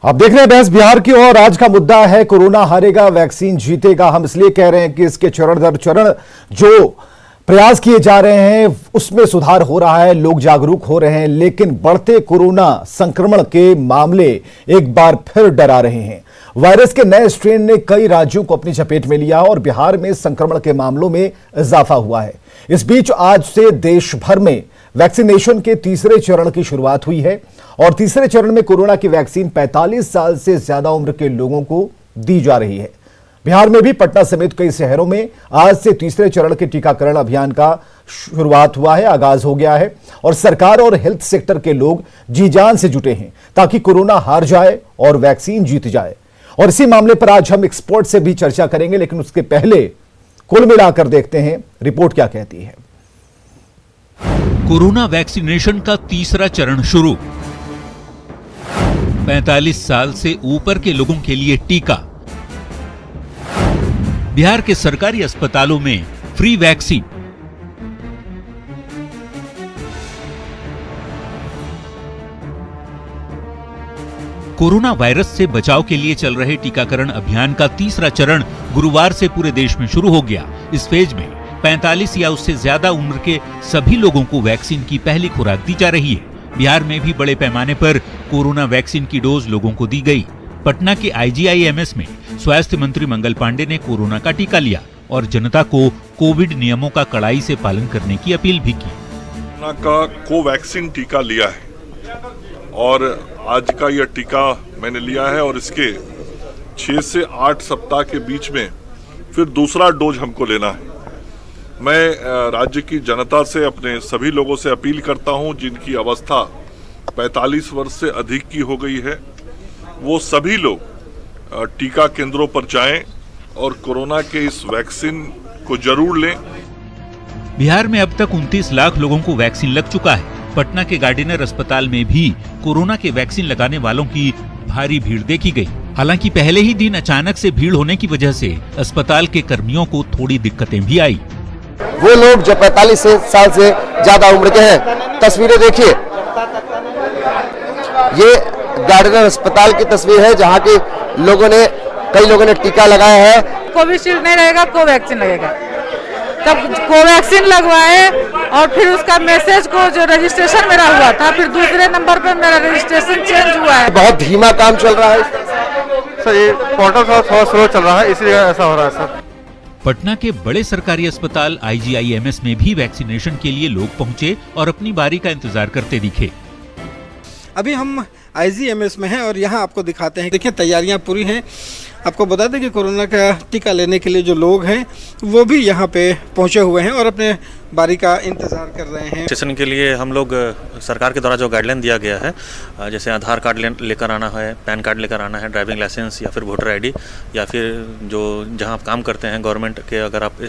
आप देख रहे हैं बहस बिहार की और आज का मुद्दा है कोरोना हारेगा वैक्सीन जीतेगा। हम इसलिए कह रहे हैं कि इसके चरण दर चरण जो प्रयास किए जा रहे हैं उसमें सुधार हो रहा है, लोग जागरूक हो रहे हैं, लेकिन बढ़ते कोरोना संक्रमण के मामले एक बार फिर डरा रहे हैं। वायरस के नए स्ट्रेन ने कई राज्यों को अपनी चपेट में लिया और बिहार में संक्रमण के मामलों में इजाफा हुआ है। इस बीच आज से देश भर में वैक्सीनेशन के तीसरे चरण की शुरुआत हुई है और तीसरे चरण में कोरोना की वैक्सीन 45 साल से ज्यादा उम्र के लोगों को दी जा रही है। बिहार में भी पटना समेत कई शहरों में आज से तीसरे चरण के टीकाकरण अभियान का शुरुआत हुआ है, आगाज हो गया है और सरकार और हेल्थ सेक्टर के लोग जी जान से जुटे हैं ताकि कोरोना हार जाए और वैक्सीन जीत जाए। और इसी मामले पर आज हम एक्सपर्ट से भी चर्चा करेंगे, लेकिन उसके पहले कुल मिलाकर देखते हैं रिपोर्ट क्या कहती है। कोरोना वैक्सीनेशन का तीसरा चरण शुरू। 45 साल से ऊपर के लोगों के लिए टीका। बिहार के सरकारी अस्पतालों में फ्री वैक्सीन। कोरोना वायरस से बचाव के लिए चल रहे टीकाकरण अभियान का तीसरा चरण गुरुवार से पूरे देश में शुरू हो गया। इस फेज में 45 या उससे ज्यादा उम्र के सभी लोगों को वैक्सीन की पहली खुराक दी जा रही है। बिहार में भी बड़े पैमाने पर कोरोना वैक्सीन की डोज लोगों को दी गई। पटना के IGIMS में स्वास्थ्य मंत्री मंगल पांडे ने कोरोना का टीका लिया और जनता को कोविड नियमों का कड़ाई से पालन करने की अपील भी की। कोरोना का कोवैक्सीन टीका लिया है और आज का यह टीका मैंने लिया है और इसके 6 से 8 सप्ताह के बीच में फिर दूसरा डोज हमको लेना है। मैं राज्य की जनता से, अपने सभी लोगों से अपील करता हूं जिनकी अवस्था 45 वर्ष से अधिक की हो गई है, वो सभी लोग टीका केंद्रों पर जाएं और कोरोना के इस वैक्सीन को जरूर लें। बिहार में अब तक 29 लाख लोगों को वैक्सीन लग चुका है। पटना के गार्डिनर अस्पताल में भी कोरोना के वैक्सीन लगाने वालों की भारी भीड़ देखी गई। हालांकि पहले ही दिन अचानक से भीड़ होने की वजह से अस्पताल के कर्मियों को थोड़ी दिक्कतें भी आई। वो लोग जो 45 साल से ज्यादा उम्र के हैं, तस्वीरें देखिए, ये गार्डिनर अस्पताल की तस्वीर है जहां के कई लोगों ने टीका लगाया है। कोविशील्ड नहीं रहेगा, कोवैक्सीन लगेगा। तब कोवैक्सीन लगवाए और फिर उसका मैसेज को जो रजिस्ट्रेशन मेरा हुआ था, फिर दूसरे नंबर पर मेरा रजिस्ट्रेशन चेंज हुआ है। बहुत धीमा काम चल रहा है सर, ये पोर्टल थोड़ा स्लो चल रहा है, इसलिए ऐसा हो रहा है सर। पटना के बड़े सरकारी अस्पताल IGIMS में भी वैक्सीनेशन के लिए लोग पहुंचे और अपनी बारी का इंतजार करते दिखे। अभी हम IGIMS में हैं और यहाँ आपको दिखाते हैं। देखिए, तैयारियां पूरी हैं। आपको बता दें कि कोरोना का टीका लेने के लिए जो लोग हैं वो भी यहाँ पे पहुँचे हुए हैं और अपने बारी का इंतज़ार कर रहे हैं। रजिस्ट्रेशन के लिए हम लोग सरकार के द्वारा जो गाइडलाइन दिया गया है, जैसे आधार कार्ड लेकर आना है, पैन कार्ड लेकर आना है, ड्राइविंग लाइसेंस या फिर वोटर ID, या फिर जो जहाँ आप काम करते हैं गवर्नमेंट के, अगर आप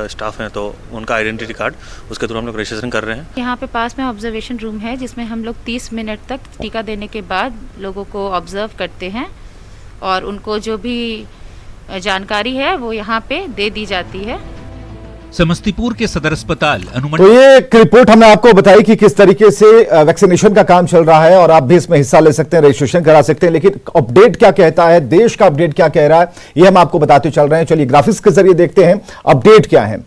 स्टाफ हैं तो उनका आइडेंटिटी कार्ड, उसके थ्रू हम लोग रजिस्ट्रेशन कर रहे हैं। यहाँ पे पास में ऑब्जर्वेशन रूम है जिसमें हम लोग 30 मिनट तक टीका देने के बाद लोगों को ऑब्जर्व करते हैं और उनको जो भी जानकारी है वो यहाँ पे दे दी जाती है। समस्तीपुर के सदर अस्पताल तो ये एक रिपोर्ट हमने आपको बताई कि किस तरीके से वैक्सीनेशन का काम चल रहा है और आप भी इसमें हिस्सा ले सकते हैं, रजिस्ट्रेशन करा सकते हैं। लेकिन अपडेट क्या कहता है, देश का अपडेट क्या कह रहा है, ये हम आपको बताते चल रहे हैं। चलिए ग्राफिक्स के जरिए देखते हैं अपडेट क्या है।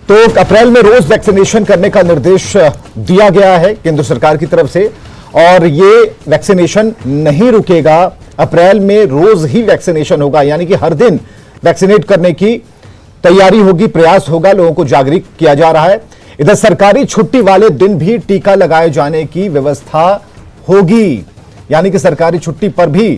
तो अप्रैल में रोज वैक्सीनेशन करने का निर्देश दिया गया है केंद्र सरकार की तरफ से और ये वैक्सीनेशन नहीं रुकेगा। अप्रैल में रोज ही वैक्सीनेशन होगा, यानी कि हर दिन वैक्सीनेट करने की तैयारी होगी, प्रयास होगा, लोगों को जागरूक किया जा रहा है। इधर सरकारी छुट्टी वाले दिन भी टीका लगाए जाने की व्यवस्था होगी, यानी कि सरकारी छुट्टी पर भी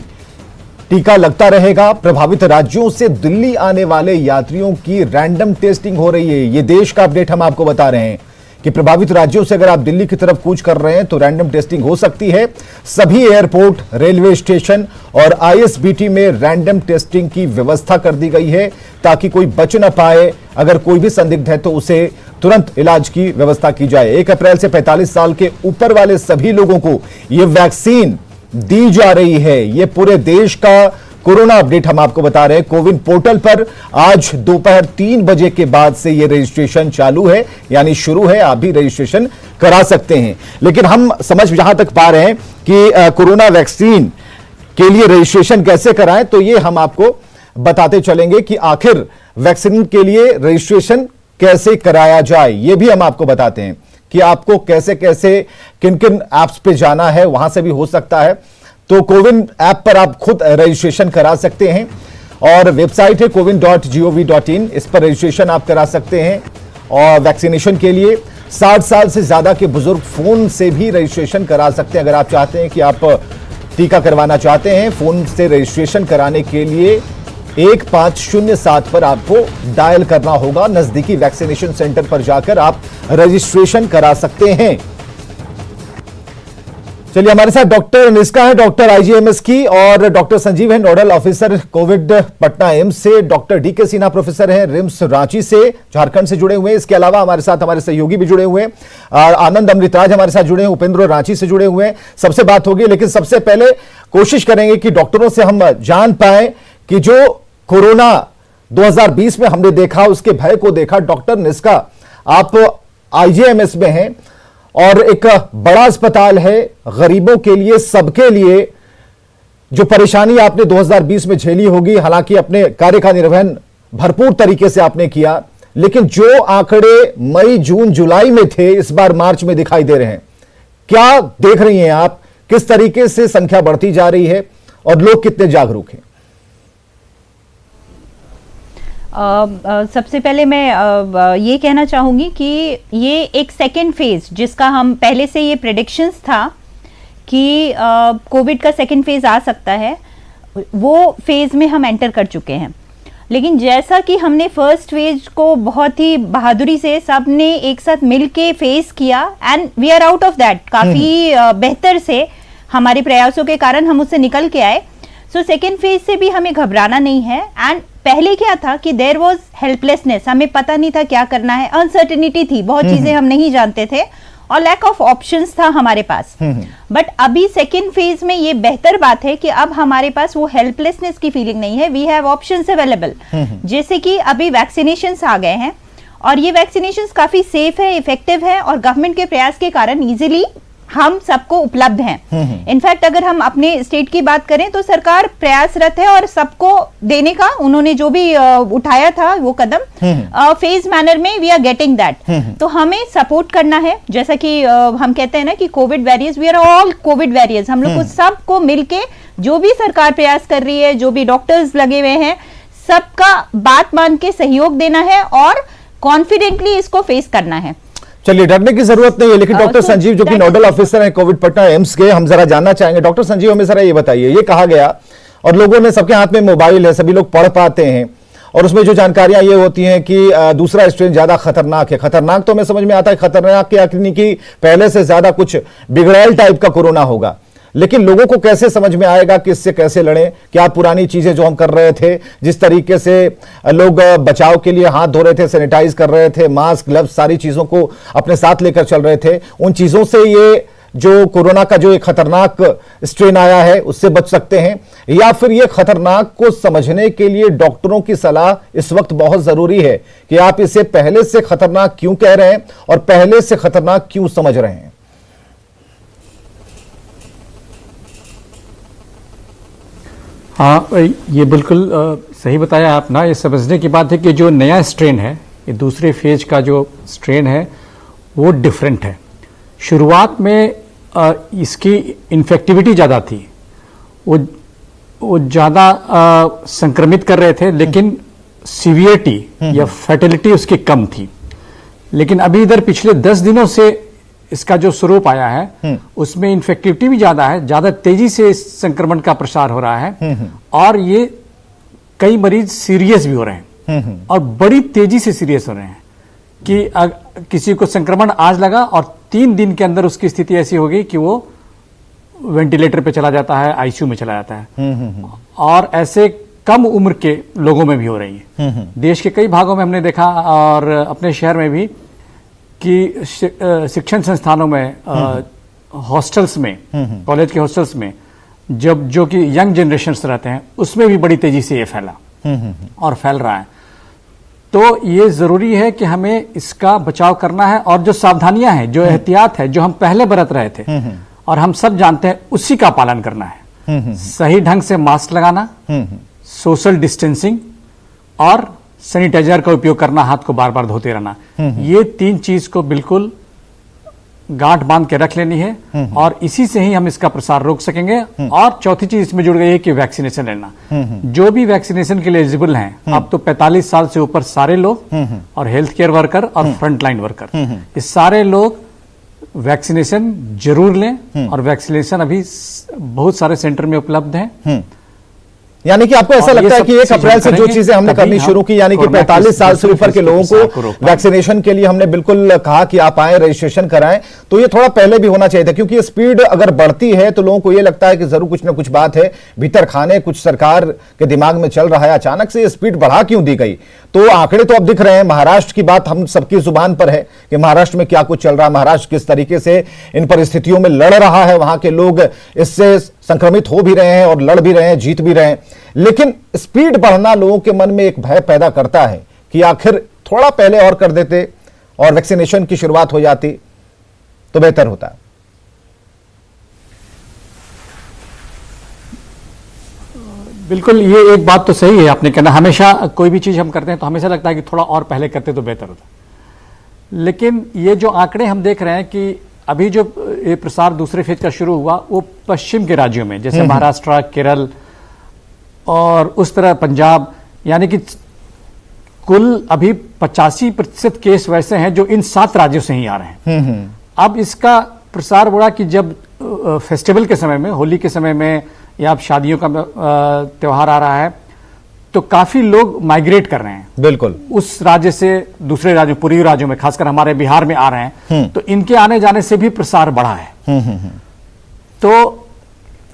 टीका लगता रहेगा। प्रभावित राज्यों से दिल्ली आने वाले यात्रियों की रैंडम टेस्टिंग हो रही है। ये देश का अपडेट हम आपको बता रहे हैं कि प्रभावित राज्यों से अगर आप दिल्ली की तरफ कूच कर रहे हैं तो रैंडम टेस्टिंग हो सकती है। सभी एयरपोर्ट, रेलवे स्टेशन और ISBT में रैंडम टेस्टिंग की व्यवस्था कर दी गई है ताकि कोई बच न पाए। अगर कोई भी संदिग्ध है तो उसे तुरंत इलाज की व्यवस्था की जाए। 1 अप्रैल से 45 साल के ऊपर वाले सभी लोगों को यह वैक्सीन दी जा रही है। यह पूरे देश का कोरोना अपडेट हम आपको बता रहे हैं। कोविन पोर्टल पर आज दोपहर 3 बजे के बाद से यह रजिस्ट्रेशन चालू है, यानी शुरू है। आप भी रजिस्ट्रेशन करा सकते हैं। लेकिन हम समझ जहां तक पा रहे हैं कि कोरोना वैक्सीन के लिए रजिस्ट्रेशन कैसे कराएं, तो ये हम आपको बताते चलेंगे कि आखिर वैक्सीन के लिए रजिस्ट्रेशन कैसे कराया जाए। ये भी हम आपको बताते हैं कि आपको कैसे कैसे किन किन ऐप्स पे जाना है, वहां से भी हो सकता है। तो कोविन ऐप पर आप खुद रजिस्ट्रेशन करा सकते हैं और वेबसाइट है cowin.gov.in, इस पर रजिस्ट्रेशन आप करा सकते हैं। और वैक्सीनेशन के लिए 60 साल से ज्यादा के बुजुर्ग फोन से भी रजिस्ट्रेशन करा सकते हैं। अगर आप चाहते हैं कि आप टीका करवाना चाहते हैं, फोन से रजिस्ट्रेशन कराने के लिए 1507 पर आपको डायल करना होगा। नजदीकी वैक्सीनेशन सेंटर पर जाकर आप रजिस्ट्रेशन करा सकते हैं। चलिए, हमारे साथ डॉक्टर निष्का है, डॉक्टर आईजीएमएस की, और डॉक्टर संजीव है, nodal officer Covid Patna AIIMS से। डॉक्टर डीके सिन्हा प्रोफेसर हैं रिम्स रांची से, झारखंड से जुड़े हुए हैं। इसके अलावा हमारे साथ हमारे सहयोगी भी जुड़े हुए हैं। आनंद अमृतराज हमारे साथ जुड़े हैं, उपेंद्र रांची से जुड़े हुए हैं। सबसे बात होगी, लेकिन सबसे पहले कोशिश करेंगे कि डॉक्टरों से हम जान पाए कि जो कोरोना 2020 में हमने देखा, उसके भय को देखा। डॉक्टर निष्का, आप आईजीएमएस में हैं और एक बड़ा अस्पताल है, गरीबों के लिए, सबके लिए। जो परेशानी आपने 2020 में झेली होगी, हालांकि अपने कार्य का निर्वहन भरपूर तरीके से आपने किया, लेकिन जो आंकड़े मई, जून, जुलाई में थे, इस बार मार्च में दिखाई दे रहे हैं। क्या देख रही हैं आप, किस तरीके से संख्या बढ़ती जा रही है और लोग कितने जागरूक हैं? सबसे पहले मैं ये कहना चाहूँगी कि ये एक सेकेंड फेज, जिसका हम पहले से ये प्रेडिक्शंस था कि कोविड का सेकेंड फेज आ सकता है, वो फेज में हम एंटर कर चुके हैं। लेकिन जैसा कि हमने फर्स्ट फेज को बहुत ही बहादुरी से सब ने एक साथ मिल के फेस किया, and we are out of that, काफ़ी बेहतर से हमारे प्रयासों के कारण हम उससे निकल के आए। सो सेकेंड फेज से भी हमें घबराना नहीं है। एंड पहले क्या था कि देयर वाज हेल्पलेसनेस, हमें पता नहीं था क्या करना है, अनसर्टेनिटी थी, बहुत चीजें हम नहीं जानते थे और लैक ऑफ ऑप्शंस था हमारे पास। बट अभी सेकेंड फेज में ये बेहतर बात है कि अब हमारे पास वो हेल्पलेसनेस की फीलिंग नहीं है, वी हैव ऑप्शंस अवेलेबल। जैसे कि अभी वैक्सीनेशंस आ गए हैं और ये वैक्सीनेशंस काफी सेफ है, इफेक्टिव है और गवर्नमेंट के प्रयास के कारण इजीली हम सबको उपलब्ध हैं। इनफैक्ट अगर हम अपने स्टेट की बात करें तो सरकार प्रयासरत है और सबको देने का उन्होंने जो भी उठाया था वो कदम फेज मैनर में वी आर गेटिंग दैट। तो हमें सपोर्ट करना है, जैसा कि हम कहते हैं ना कि Covid warriors, we are all Covid warriors. हम लोग को सबको मिलके जो भी सरकार प्रयास कर रही है, जो भी डॉक्टर्स लगे हुए हैं, सबका बात मान के सहयोग देना है और कॉन्फिडेंटली इसको फेस करना है। चलिए, डरने की जरूरत नहीं है। लेकिन डॉक्टर संजीव, जो कि नोडल ऑफिसर हैं कोविड पटना एम्स के, हम जरा जानना चाहेंगे। डॉक्टर संजीव, हमें जरा ये बताइए, ये कहा गया और लोगों ने, सबके हाथ में मोबाइल है, सभी लोग पढ़ पाते हैं और उसमें जो जानकारियां ये होती हैं कि दूसरा स्ट्रेन ज्यादा खतरनाक है। खतरनाक तो हमें समझ में आता है, खतरनाक क्या कि पहले से ज्यादा कुछ बिगड़ैल टाइप का कोरोना होगा, लेकिन लोगों को कैसे समझ में आएगा कि इससे कैसे लड़ें? क्या पुरानी चीजें जो हम कर रहे थे, जिस तरीके से लोग बचाव के लिए हाथ धो रहे थे, सैनिटाइज कर रहे थे, मास्क, ग्लव्स, सारी चीजों को अपने साथ लेकर चल रहे थे, उन चीजों से ये जो कोरोना का जो एक खतरनाक स्ट्रेन आया है उससे बच सकते हैं? या फिर ये खतरनाक को समझने के लिए डॉक्टरों की सलाह इस वक्त बहुत जरूरी है कि आप इसे पहले से खतरनाक क्यों कह रहे हैं और पहले से खतरनाक क्यों समझ रहे हैं? हाँ, ये बिल्कुल सही बताया आप ना। ये समझने की बात है कि जो नया स्ट्रेन है, ये दूसरे फेज का जो स्ट्रेन है वो डिफरेंट है। शुरुआत में इसकी इन्फेक्टिविटी ज़्यादा थी, वो ज़्यादा संक्रमित कर रहे थे, लेकिन सीवियरिटी या फर्टिलिटी उसकी कम थी। लेकिन अभी इधर पिछले 10 दिनों से इसका जो स्वरूप आया है उसमें इन्फेक्टिविटी भी ज्यादा है, ज्यादा तेजी से इस संक्रमण का प्रसार हो रहा है और ये कई मरीज सीरियस भी हो रहे हैं और बड़ी तेजी से सीरियस हो रहे हैं कि किसी को संक्रमण आज लगा और 3 दिन के अंदर उसकी स्थिति ऐसी होगी कि वो वेंटिलेटर पे चला जाता है, आईसीयू में चला जाता है। और ऐसे कम उम्र के लोगों में भी हो रही है। देश के कई भागों में हमने देखा और अपने शहर में भी कि शिक्षण संस्थानों में, हॉस्टल्स में, कॉलेज के हॉस्टल्स में जब जो कि यंग जनरेशन रहते हैं उसमें भी बड़ी तेजी से ये फैला और फैल रहा है। तो ये जरूरी है कि हमें इसका बचाव करना है और जो सावधानियां हैं, जो एहतियात है, जो हम पहले बरत रहे थे और हम सब जानते हैं, उसी का पालन करना है। सही ढंग से मास्क लगाना, सोशल डिस्टेंसिंग और सैनिटाइजर का उपयोग करना, हाथ को बार बार धोते रहना, ये 3 चीज को बिल्कुल गांठ बांध के रख लेनी है और इसी से ही हम इसका प्रसार रोक सकेंगे। और चौथी चीज इसमें जुड़ गई है कि वैक्सीनेशन लेना। जो भी वैक्सीनेशन के लिए एलिजिबल हैं, अब तो 45 साल से ऊपर सारे लोग और हेल्थ केयर वर्कर और फ्रंटलाइन वर्कर, ये सारे लोग वैक्सीनेशन जरूर लें और वैक्सीनेशन अभी बहुत सारे सेंटर में उपलब्ध हैं। यानी कि आपको ऐसा लगता है कि 1 अप्रैल से जो चीजें हमने करनी शुरू की, यानी कि 45 साल से ऊपर के लोगों को वैक्सीनेशन के लिए हमने बिल्कुल कहा कि आप आए, रजिस्ट्रेशन कराएं, तो ये थोड़ा पहले भी होना चाहिए था, क्योंकि स्पीड अगर बढ़ती है तो लोगों को ये लगता है कि जरूर कुछ ना कुछ बात है, भीतर खाने कुछ सरकार के दिमाग में चल रहा है। अचानक से ये स्पीड बढ़ा क्यों दी गई? तो आंकड़े तो अब दिख रहे हैं, महाराष्ट्र की बात हम सबकी जुबान पर है कि महाराष्ट्र में क्या कुछ चल रहा है, महाराष्ट्र किस तरीके से इन परिस्थितियों में लड़ रहा है, वहां के लोग इससे संक्रमित हो भी रहे हैं और लड़ भी रहे हैं, जीत भी रहे हैं। लेकिन स्पीड बढ़ना लोगों के मन में एक भय पैदा करता है कि आखिर थोड़ा पहले और कर देते और वैक्सीनेशन की शुरुआत हो जाती तो बेहतर होता। बिल्कुल, ये एक बात तो सही है आपने कहना, हमेशा कोई भी चीज हम करते हैं तो हमेशा लगता है कि थोड़ा और पहले करते तो बेहतर होता। लेकिन ये जो आंकड़े हम देख रहे हैं कि अभी जो ये प्रसार दूसरे फेज का शुरू हुआ वो पश्चिम के राज्यों में, जैसे महाराष्ट्र, केरल और उस तरह पंजाब, यानी कि कुल अभी 85% केस वैसे हैं जो इन 7 राज्यों से ही आ रहे हैं। अब इसका प्रसार बढ़ा कि जब फेस्टिवल के समय में, होली के समय में या अब शादियों का त्योहार आ रहा है तो काफी लोग माइग्रेट कर रहे हैं, बिल्कुल उस राज्य से दूसरे राज्यों, पूर्वी राज्यों में, खासकर हमारे बिहार में आ रहे हैं, तो इनके आने जाने से भी प्रसार बढ़ा है। तो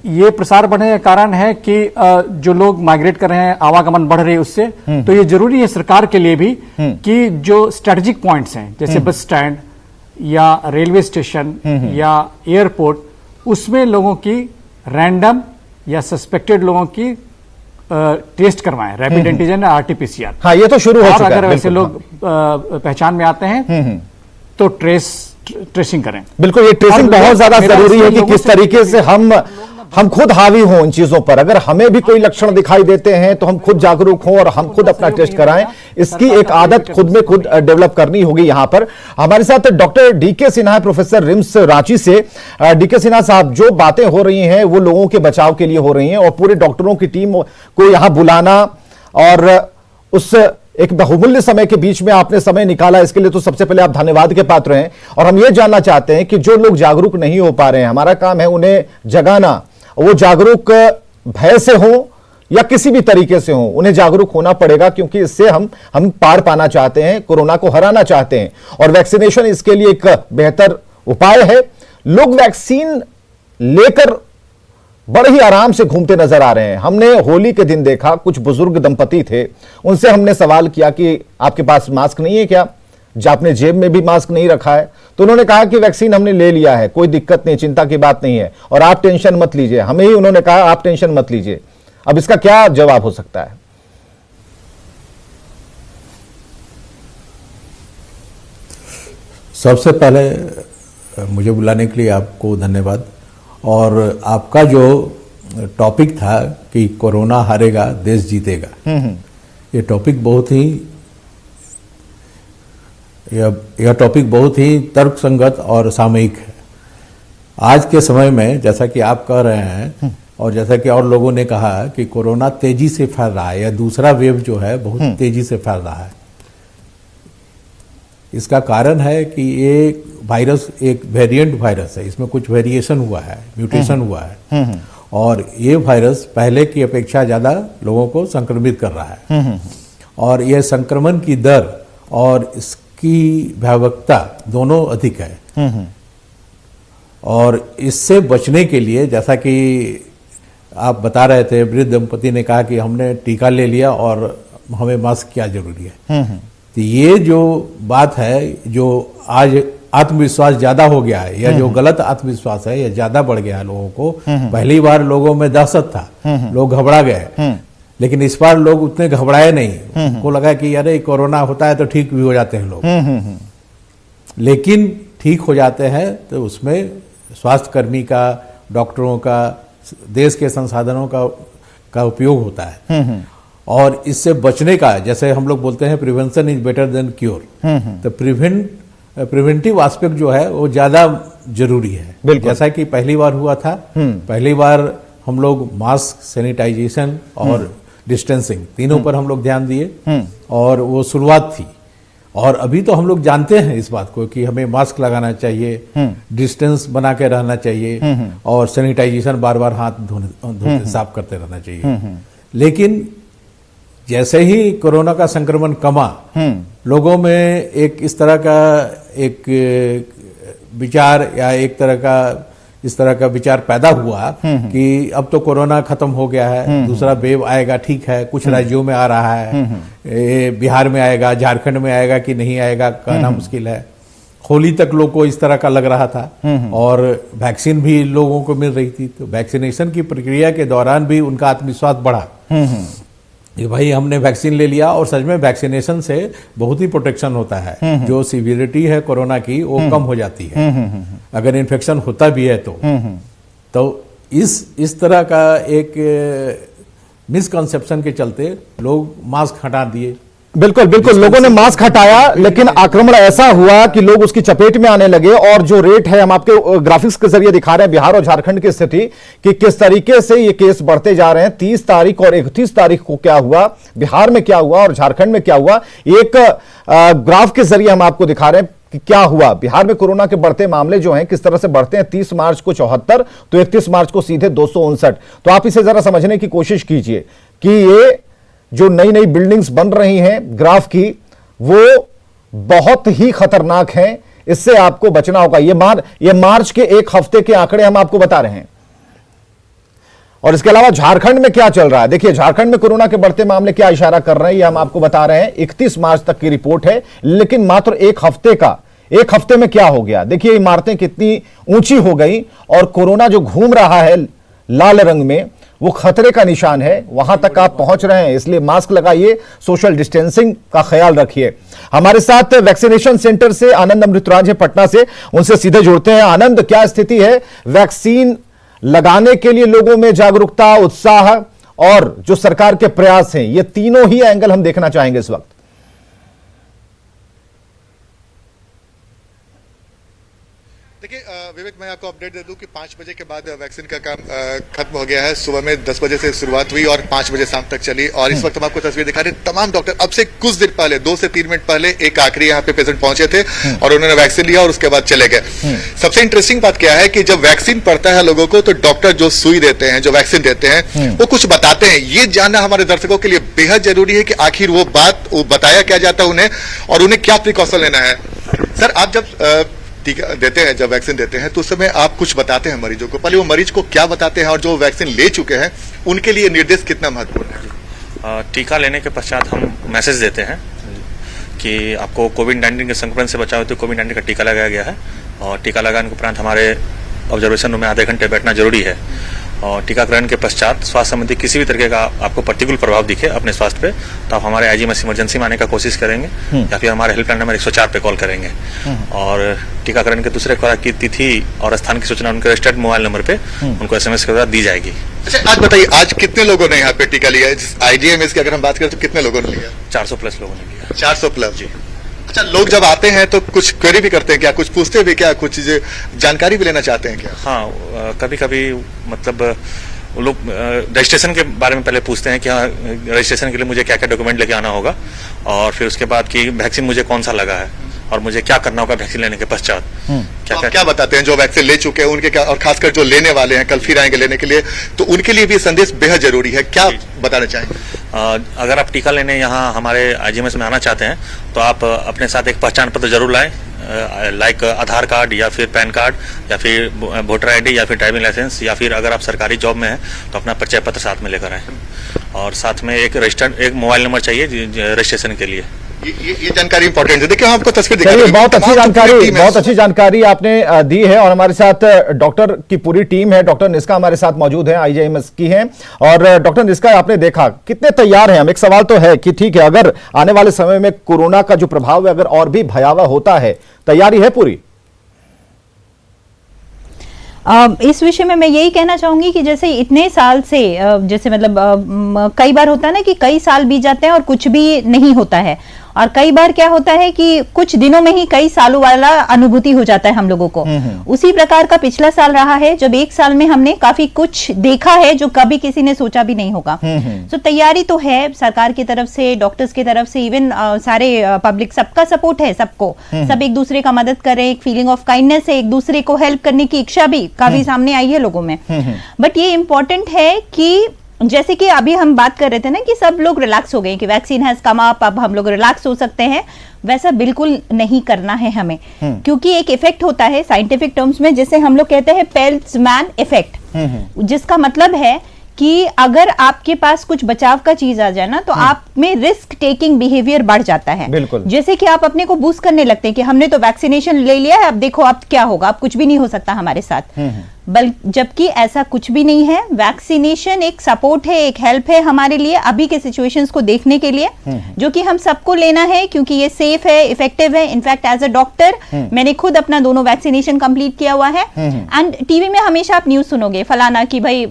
ये प्रसार बढ़ने का कारण है कि जो लोग माइग्रेट कर रहे हैं, आवागमन बढ़ रही है उससे, तो ये जरूरी है सरकार के लिए भी कि जो स्ट्रेटेजिक पॉइंट्स हैं, जैसे बस स्टैंड या रेलवे स्टेशन या एयरपोर्ट, उसमें लोगों की रैंडम या सस्पेक्टेड लोगों की टेस्ट करवाएं, रैपिड एंटीजन, आरटीपीसीआर। हाँ, ये तो शुरू हो चुका है। और अगर वैसे लोग पहचान में आते हैं तो ट्रेसिंग करें। बिल्कुल, ये ट्रेसिंग बहुत ज्यादा जरूरी है कि किस तरीके से हम खुद हावी हों इन चीजों पर। अगर हमें भी कोई लक्षण दिखाई देते हैं तो हम खुद जागरूक हों और हम खुद अपना टेस्ट कराएं। इसकी एक आदत खुद में खुद डेवलप करनी होगी। यहां पर हमारे साथ doctor DK Sinha, professor RIMS Ranchi से। डीके सिन्हा साहब, जो बातें हो रही हैं वो लोगों के बचाव के लिए हो रही हैं और पूरे डॉक्टरों की टीम को यहां बुलाना और उस एक बहुमूल्य समय के बीच में आपने समय निकाला, इसके लिए तो सबसे पहले आप धन्यवाद के पात्र हैं। और हम ये जानना चाहते हैं कि जो लोग जागरूक नहीं हो पा रहे हैं, हमारा काम है उन्हें जगाना। वो जागरूक भय से हो या किसी भी तरीके से हो, उन्हें जागरूक होना पड़ेगा, क्योंकि इससे हम पार पाना चाहते हैं, कोरोना को हराना चाहते हैं और वैक्सीनेशन इसके लिए एक बेहतर उपाय है। लोग वैक्सीन लेकर बड़े ही आराम से घूमते नजर आ रहे हैं। हमने होली के दिन देखा, कुछ बुजुर्ग दंपति थे, उनसे हमने सवाल किया कि आपके पास मास्क नहीं है क्या, जो आपने जेब में भी मास्क नहीं रखा है? तो उन्होंने कहा कि वैक्सीन हमने ले लिया है, कोई दिक्कत नहीं, चिंता की बात नहीं है और आप टेंशन मत लीजिए। हमें ही उन्होंने कहा आप टेंशन मत लीजिए। अब इसका क्या जवाब हो सकता है? सबसे पहले मुझे बुलाने के लिए आपको धन्यवाद। और आपका जो टॉपिक था कि कोरोना हारेगा देश जीतेगा, ये टॉपिक बहुत ही तर्कसंगत और सामयिक है। आज के समय में जैसा कि आप कह रहे हैं और जैसा कि और लोगों ने कहा कि कोरोना तेजी से फैल रहा है या दूसरा वेव जो है बहुत तेजी से फैल रहा है। इसका कारण है कि ये वायरस एक वेरिएंट वायरस है, इसमें कुछ वेरिएशन हुआ है, म्यूटेशन हुआ है और ये वायरस पहले की अपेक्षा ज़्यादा लोगों को संक्रमित कर रहा है और यह संक्रमण की दर और इसकी भयावहता दोनों अधिक है। और इससे बचने के लिए, जैसा कि आप बता रहे थे, वृद्ध दंपति ने कहा कि हमने टीका ले लिया और हमें मास्क क्या जरूरी है। तो ये जो बात है, जो आज आत्मविश्वास ज्यादा हो गया है या जो गलत आत्मविश्वास है, यह ज्यादा बढ़ गया है लोगों को। पहली बार लोगों में दहशत था, लोग घबरा गए, लेकिन इस बार लोग उतने घबराए नहीं। उनको लगा कि अरे कोरोना होता है तो ठीक भी हो जाते हैं लोग, लेकिन ठीक हो जाते हैं तो उसमें स्वास्थ्य कर्मी का, डॉक्टरों का देश के संसाधनों का उपयोग होता है। और इससे बचने का, जैसे हम लोग बोलते हैं prevention is better than cure, तो प्रिवेंटिव एस्पेक्ट जो है वो ज्यादा जरूरी है। जैसा कि पहली बार हुआ था, पहली बार हम लोग मास्क, सैनिटाइजेशन और डिस्टेंसिंग तीनों पर हम लोग ध्यान दिए और वो शुरुआत थी। और अभी तो हम लोग जानते हैं इस बात को कि हमें मास्क लगाना चाहिए, डिस्टेंस बना के रहना चाहिए और सैनिटाइजेशन बार बार हाथ धोते साफ करते रहना चाहिए। लेकिन जैसे ही कोरोना का संक्रमण कमा, लोगों में एक इस तरह का एक विचार या इस तरह का विचार पैदा हुआ कि अब तो कोरोना खत्म हो गया है, दूसरा वेव आएगा, ठीक है, कुछ राज्यों में आ रहा है, बिहार में आएगा, झारखंड में आएगा कि नहीं आएगा कहना मुश्किल है। होली तक लोग को इस तरह का लग रहा था और वैक्सीन भी लोगों को मिल रही थी, तो वैक्सीनेशन की प्रक्रिया के दौरान भी उनका आत्मविश्वास बढ़ा कि भाई हमने वैक्सीन ले लिया। और सच में वैक्सीनेशन से बहुत ही प्रोटेक्शन होता है, जो सीवियरिटी है कोरोना की वो कम हो जाती है अगर इन्फेक्शन होता भी है तो इस तरह का एक मिसकंसेप्शन के चलते लोग मास्क हटा दिए। बिल्कुल बिल्कुल, लोगों ने मास्क हटाया, लेकिन आक्रमण ऐसा हुआ कि लोग उसकी चपेट में आने लगे। और जो रेट है, हम आपके ग्राफिक्स के जरिए दिखा रहे हैं बिहार और झारखंड की स्थिति कि किस तरीके से ये केस बढ़ते जा रहे हैं। 30 तारीख और 31 तारीख को क्या हुआ, बिहार में क्या हुआ और झारखंड में क्या हुआ, एक ग्राफ के जरिए हम आपको दिखा रहे हैं कि क्या हुआ। बिहार में कोरोना के बढ़ते मामले जो हैं किस तरह से बढ़ते हैं। 30 मार्च को 74, तो 31 मार्च को सीधे 259। तो आप इसे जरा समझने की कोशिश कीजिए कि ये जो नई नई बिल्डिंग्स बन रही हैं ग्राफ की, वो बहुत ही खतरनाक हैं। इससे आपको बचना होगा। ये मार्च के एक हफ्ते के आंकड़े हम आपको बता रहे हैं। और इसके अलावा झारखंड में क्या चल रहा है, देखिए झारखंड में कोरोना के बढ़ते मामले क्या इशारा कर रहे हैं, ये हम आपको बता रहे हैं। 31 मार्च तक की रिपोर्ट है, लेकिन मात्र एक हफ्ते में क्या हो गया। देखिए इमारतें कितनी ऊंची हो गई और कोरोना जो घूम रहा है लाल रंग में, वो खतरे का निशान है। वहां तक आप पहुंच रहे हैं, इसलिए मास्क लगाइए, सोशल डिस्टेंसिंग का ख्याल रखिए। हमारे साथ वैक्सीनेशन सेंटर से आनंद अमृतराज है पटना से, उनसे सीधे जुड़ते हैं। आनंद, क्या स्थिति है वैक्सीन लगाने के लिए लोगों में जागरूकता, उत्साह और जो सरकार के प्रयास हैं, ये तीनों ही एंगल हम देखना चाहेंगे इस वक्त। देखिए विवेक, मैं आपको अपडेट दे दूं कि 5 बजे के बाद वैक्सीन का काम खत्म हो गया है। सुबह में 10 बजे से शुरुआत हुई और 5 बजे शाम तक चली। और इस वक्त हम आपको तस्वीर दिखा रहे हैं। तमाम डॉक्टर अब से कुछ देर पहले, 2 से 3 मिनट पहले एक आखिरी यहाँ पे पेशेंट पहुंचे थे और उन्होंने वैक्सीन लिया और उसके बाद चले गए। सबसे इंटरेस्टिंग बात क्या है कि जब वैक्सीन पड़ता है लोगों को, तो डॉक्टर जो सुई देते हैं, जो वैक्सीन देते हैं, वो कुछ बताते हैं। ये जानना हमारे दर्शकों के लिए बेहद जरूरी है कि आखिर वो बताया क्या जाता है उन्हें और उन्हें क्या प्रिकॉशन लेना है। सर, आप जब टीका देते हैं, जब वैक्सीन देते हैं, तो उस समय आप कुछ बताते हैं मरीजों को। पहले वो मरीज को क्या बताते हैं और जो वैक्सीन ले चुके हैं उनके लिए निर्देश कितना महत्वपूर्ण है? टीका लेने के पश्चात हम मैसेज देते हैं कि आपको कोविड-19 के संक्रमण से बचाव हेतु कोविड-19 का टीका लगाया गया है। और टीका लगाने के उपरांत हमारे ऑब्जर्वेशन रूम में आधे घंटे बैठना जरूरी है। और टीकाकरण के पश्चात स्वास्थ्य संबंधी किसी भी तरीके का आपको प्रतिकूल प्रभाव दिखे अपने स्वास्थ्य पे, तो आप हमारे आईजीएमएस इमरजेंसी में आने का कोशिश करेंगे या फिर हमारे हेल्पलाइन नंबर 104 पे कॉल करेंगे। और टीकाकरण के दूसरे खुराक की तिथि और स्थान की सूचना उनके रजिस्टर्ड मोबाइल नंबर पे उनको एसएमएस के द्वारा दी जाएगी। अच्छा, आज बताइए, आज कितने लोगों ने यहाँ पे टीका लिया है? आईजीएमएस की अगर हम बात करें तो कितने लोगों ने लिया? 400 प्लस लोगों ने लिया। 400 प्लस जी। अच्छा, लोग जब आते हैं तो कुछ क्वेरी भी करते हैं क्या, कुछ पूछते भी क्या, कुछ जानकारी भी लेना चाहते हैं क्या? हाँ, कभी कभी मतलब लोग रजिस्ट्रेशन के बारे में पहले पूछते हैं कि हाँ, रजिस्ट्रेशन के लिए मुझे क्या क्या डॉक्यूमेंट लेके आना होगा, और फिर उसके बाद कि वैक्सीन मुझे कौन सा लगा है और मुझे क्या करना होगा वैक्सीन लेने के पश्चात। क्या बताते हैं जो वैक्सीन ले चुके हैं उनके क्या, और खासकर जो लेने वाले हैं, कल फिर आएंगे लेने के लिए, तो उनके लिए भी संदेश बेहद जरूरी है। क्या बताना चाहेंगे? अगर आप टीका लेने यहाँ हमारे आईजीएमएस में आना चाहते हैं तो आप अपने साथ एक पहचान पत्र जरूर लाएं, लाइक आधार कार्ड या फिर पैन कार्ड या फिर वोटर आईडी या फिर ड्राइविंग लाइसेंस, या फिर अगर आप सरकारी जॉब में हैं तो अपना परिचय पत्र साथ में लेकर आएं। और साथ में एक रजिस्टर्ड एक मोबाइल नंबर चाहिए रजिस्ट्रेशन के लिए। ये जानकारी इंपॉर्टेंट है। देखिए हम आपको तस्वीर दिखा रहे हैं। बहुत अच्छी जानकारी आपने दी है। और हमारे साथ डॉक्टर की पूरी टीम है। डॉक्टर निष्का हमारे साथ मौजूद है, आईजीएमएस की हैं। और डॉक्टर निष्का, आपने देखा कितने तैयार हैं हम। एक सवाल तो है कि ठीक है, अगर आने वाले समय में कोरोना का जो प्रभाव है अगर और भी भयावह होता है, तैयारी है पूरी? इस विषय में मैं यही कहना चाहूंगी कि जैसे इतने साल से जैसे मतलब कई बार होता है ना कि कई साल बीत जाते हैं और कुछ भी नहीं होता है, और कई बार क्या होता है कि कुछ दिनों में ही कई सालों वाला अनुभूति हो जाता है हम लोगों को। उसी प्रकार का पिछला साल रहा है जब एक साल में हमने काफी कुछ देखा है जो कभी किसी ने सोचा भी नहीं होगा। तो तैयारी तो है सरकार की तरफ से, डॉक्टर्स की तरफ से, इवन सारे पब्लिक, सबका सपोर्ट है सबको, सब एक दूसरे का मदद करें, एक फीलिंग ऑफ काइंडनेस है, एक दूसरे को हेल्प करने की इच्छा भी काफी सामने आई है लोगों में। बट ये इंपॉर्टेंट है कि जैसे कि अभी हम बात कर रहे थे ना कि सब लोग रिलैक्स हो गए कि वैक्सीन हैज कम अप, अब हम लोग रिलैक्स हो सकते हैं, वैसा बिल्कुल नहीं करना है हमें। क्योंकि एक इफेक्ट होता है साइंटिफिक टर्म्स में जिसे हम लोग कहते हैं पेल्ट्समैन इफेक्ट, जिसका मतलब है कि अगर आपके पास कुछ बचाव का चीज आ जाए ना तो आप में रिस्क टेकिंग बिहेवियर बढ़ जाता है। बिल्कुल। जैसे कि आप अपने को बूस्ट करने लगते हैं कि हमने तो वैक्सीनेशन ले लिया है, अब देखो अब क्या होगा, अब कुछ भी नहीं हो सकता हमारे साथ। जबकि ऐसा कुछ भी नहीं है। वैक्सीनेशन एक सपोर्ट है, एक हेल्प है हमारे लिए अभी के सिचुएशंस को देखने के लिए, जो कि हम सबको लेना है क्योंकि ये सेफ है, इफेक्टिव है। इनफैक्ट एज अ डॉक्टर मैंने खुद अपना दोनों वैक्सीनेशन कंप्लीट किया हुआ है। एंड टीवी में हमेशा आप न्यूज सुनोगे फलाना कि भाई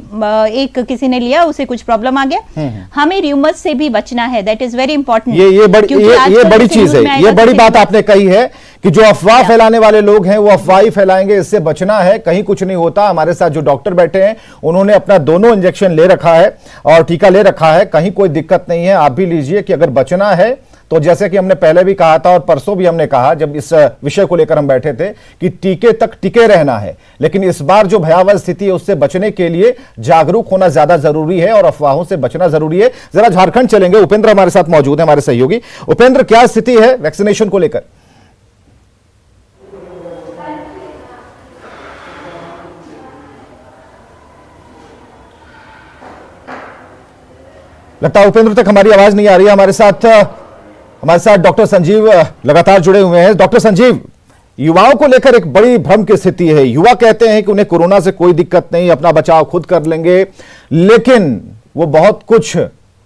एक किसी ने लिया, उसे कुछ प्रॉब्लम आ गया। हमें र्यूमर्स से भी बचना है, दैट इज वेरी इंपॉर्टेंट। ये बड़ी चीज है, ये बड़ी बात आपने कही है कि जो अफवाह फैलाने वाले लोग हैं वो अफवाह ही फैलाएंगे, इससे बचना है, कहीं कुछ नहीं होता। हमारे साथ जो डॉक्टर बैठे हैं उन्होंने अपना दोनों इंजेक्शन ले रखा है और टीका ले रखा है, कहीं कोई दिक्कत नहीं है। आप भी लीजिए कि अगर बचना है तो जैसे कि हमने पहले भी कहा था और परसों भी हमने कहा जब इस विषय को लेकर हम बैठे थे कि टीके तक टिके रहना है, लेकिन इस बार जो भयावह स्थिति है उससे बचने के लिए जागरूक होना ज्यादा जरूरी है और अफवाहों से बचना जरूरी है। जरा झारखंड चलेंगे, उपेंद्र हमारे साथ मौजूद है, हमारे सहयोगी। उपेंद्र, क्या स्थिति है वैक्सीनेशन को लेकर? लगता है उपेंद्र तक हमारी आवाज नहीं आ रही है। हमारे साथ डॉक्टर संजीव लगातार जुड़े हुए हैं। डॉक्टर संजीव, युवाओं को लेकर एक बड़ी भ्रम की स्थिति है। युवा कहते हैं कि उन्हें कोरोना से कोई दिक्कत नहीं, अपना बचाव खुद कर लेंगे, लेकिन वो बहुत कुछ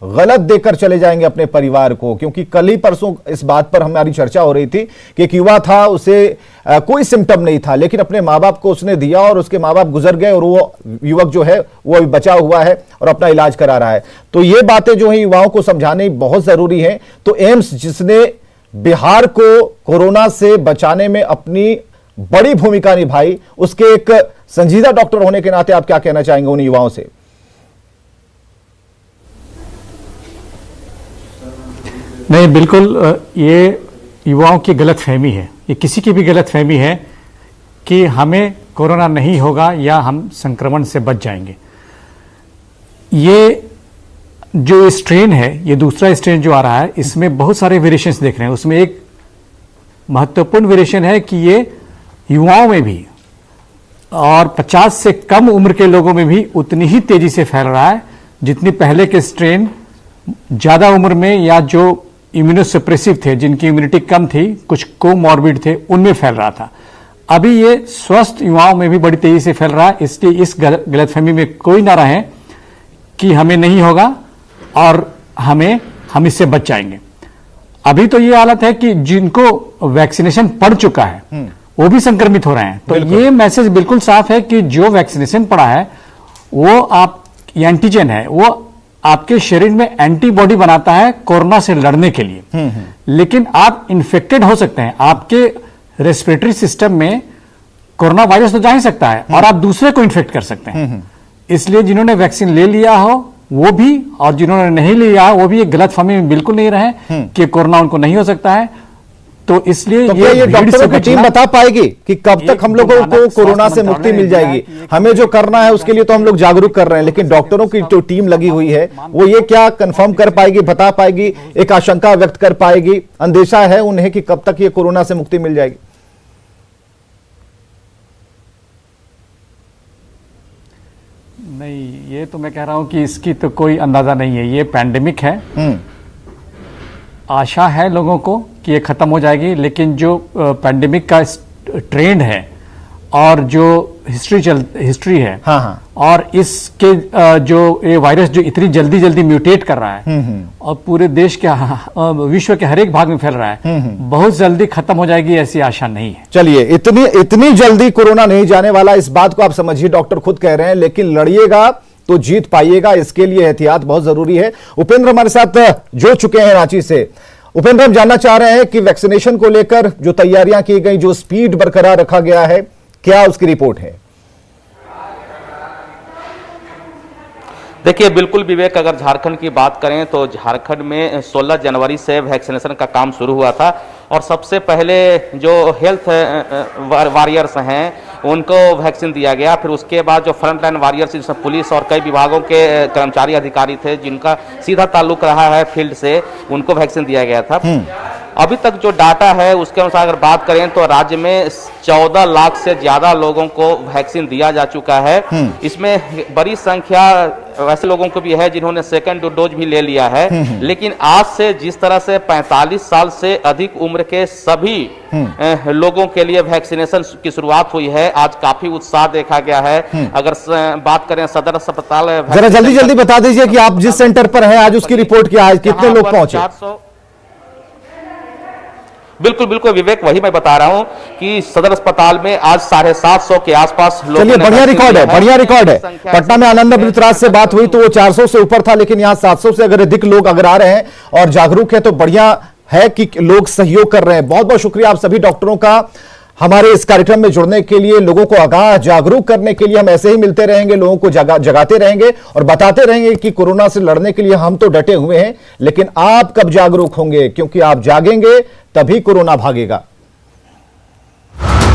गलत देकर चले जाएंगे अपने परिवार को। क्योंकि कल ही परसों इस बात पर हमारी चर्चा हो रही थी कि एक युवा था, उसे कोई सिम्टम नहीं था, लेकिन अपने माँ बाप को उसने दिया और उसके माँ बाप गुजर गए और वो युवक जो है वो बचा हुआ है और अपना इलाज करा रहा है। तो ये बातें जो है युवाओं को समझानी बहुत जरूरी है। तो एम्स, जिसने बिहार को कोरोना से बचाने में अपनी बड़ी भूमिका निभाई, उसके एक संजीदा डॉक्टर होने के नाते आप क्या कहना चाहेंगे उन युवाओं से? नहीं, बिल्कुल ये युवाओं की गलतफहमी है, ये किसी की भी गलतफहमी है कि हमें कोरोना नहीं होगा या हम संक्रमण से बच जाएंगे। ये जो स्ट्रेन है, ये दूसरा स्ट्रेन जो आ रहा है, इसमें बहुत सारे वेरिएशंस देख रहे हैं। उसमें एक महत्वपूर्ण वेरिएशन है कि ये युवाओं में भी और 50 से कम उम्र के लोगों में भी उतनी ही तेजी से फैल रहा है जितनी पहले के स्ट्रेन ज्यादा उम्र में या जो इम्यूनोसप्रेसिव थे, जिनकी इम्यूनिटी कम थी, कुछ कोमॉर्बिड थे, उनमें फैल रहा था। अभी ये स्वस्थ युवाओं में भी बड़ी तेजी से फैल रहा है। इसलिए इस गलतफहमी में कोई ना रहे कि हमें नहीं होगा और हम इससे बच जाएंगे। अभी तो ये हालत है कि जिनको वैक्सीनेशन पड़ चुका है वो भी संक्रमित हो रहे हैं। तो ये मैसेज बिल्कुल साफ है कि जो वैक्सीनेशन पड़ा है वो आप एंटीजन है, वो आपके शरीर में एंटीबॉडी बनाता है कोरोना से लड़ने के लिए। लेकिन आप इन्फेक्टेड हो सकते हैं, आपके रेस्पिरेटरी सिस्टम में कोरोना वायरस तो जा ही सकता है और आप दूसरे को इन्फेक्ट कर सकते हैं। इसलिए जिन्होंने वैक्सीन ले लिया हो वो भी और जिन्होंने नहीं लिया वो भी एक गलतफहमी में बिल्कुल नहीं रहे कि कोरोना उनको नहीं हो सकता है। तो इसलिए तो ये डॉक्टरों की टीम बता पाएगी कि कब तक हम लोगों को कोरोना से मुक्ति मिल जाएगी? हमें जो करना है उसके लिए तो हम लोग जागरूक कर रहे हैं, लेकिन डॉक्टरों की जो टीम लगी हुई है वो ये क्या कंफर्म कर पाएगी, बता पाएगी, एक आशंका व्यक्त कर पाएगी, अंदेशा है उन्हें कि कब तक ये कोरोना से मुक्ति मिल जाएगी? नहीं, ये तो मैं कह रहा हूं कि इसकी तो कोई अंदाजा नहीं है। ये पैंडेमिक है, आशा है लोगों को कि ये खत्म हो जाएगी, लेकिन जो पैंडेमिक का ट्रेंड है और जो हिस्ट्री है, हाँ हाँ, और इसके जो ये वायरस जो इतनी जल्दी जल्दी म्यूटेट कर रहा है और पूरे देश के विश्व के हर एक भाग में फैल रहा है, बहुत जल्दी खत्म हो जाएगी ऐसी आशा नहीं है। चलिए, इतनी जल्दी कोरोना नहीं जाने वाला, इस बात को आप समझिए, डॉक्टर खुद कह रहे हैं, लेकिन लड़िएगा तो जीत पाइएगा, इसके लिए एहतियात बहुत जरूरी है। उपेंद्र हमारे साथ जुड़ चुके हैं रांची से। उपेंद्र, हम जानना चाह रहे हैं कि वैक्सीनेशन को लेकर जो तैयारियां की गई, जो स्पीड बरकरार रखा गया है, क्या उसकी रिपोर्ट है? देखिए, बिल्कुल विवेक, अगर झारखंड की बात करें तो झारखंड में 16 जनवरी से वैक्सीनेशन का काम शुरू हुआ था और सबसे पहले जो हेल्थ वॉरियर्स हैं उनको वैक्सीन दिया गया। फिर उसके बाद जो फ्रंट लाइन वॉरियर्स, जिसमें पुलिस और कई विभागों के कर्मचारी अधिकारी थे जिनका सीधा ताल्लुक रहा है फील्ड से, उनको वैक्सीन दिया गया था। अभी तक जो डाटा है उसके अनुसार अगर बात करें तो राज्य में 14 लाख से ज्यादा लोगों को वैक्सीन दिया जा चुका है। इसमें बड़ी संख्या वैसे लोगों को भी है जिन्होंने सेकंड डोज भी ले लिया है। लेकिन आज से जिस तरह से 45 साल से अधिक उम्र के सभी लोगों के लिए वैक्सीनेशन की शुरुआत हुई है, आज काफी उत्साह देखा गया है। अगर बात करें सदर अस्पताल, जरा जल्दी जल्दी बता दीजिए कि आप जिस सेंटर पर हैं आज उसकी रिपोर्ट क्या है, कितने लोग पहुंचे? 400। बिल्कुल बिल्कुल विवेक, वही मैं बता रहा हूं कि सदर अस्पताल में आज 750 के आसपास लोग। चलिए, बढ़िया रिकॉर्ड है, बढ़िया रिकॉर्ड है। पटना में आनंद अमृतराज से बात हुई तो वो 400 से ऊपर था, लेकिन यहाँ 700 से अगर अधिक लोग अगर आ रहे हैं और जागरूक है तो बढ़िया है कि लोग सहयोग कर रहे हैं। बहुत बहुत शुक्रिया आप सभी डॉक्टरों का हमारे इस कार्यक्रम में जुड़ने के लिए, लोगों को आगाह जागरूक करने के लिए। हम ऐसे ही मिलते रहेंगे, लोगों को जगाते रहेंगे और बताते रहेंगे कि कोरोना से लड़ने के लिए हम तो डटे हुए हैं, लेकिन आप कब जागरूक होंगे, क्योंकि आप जागेंगे तभी कोरोना भागेगा।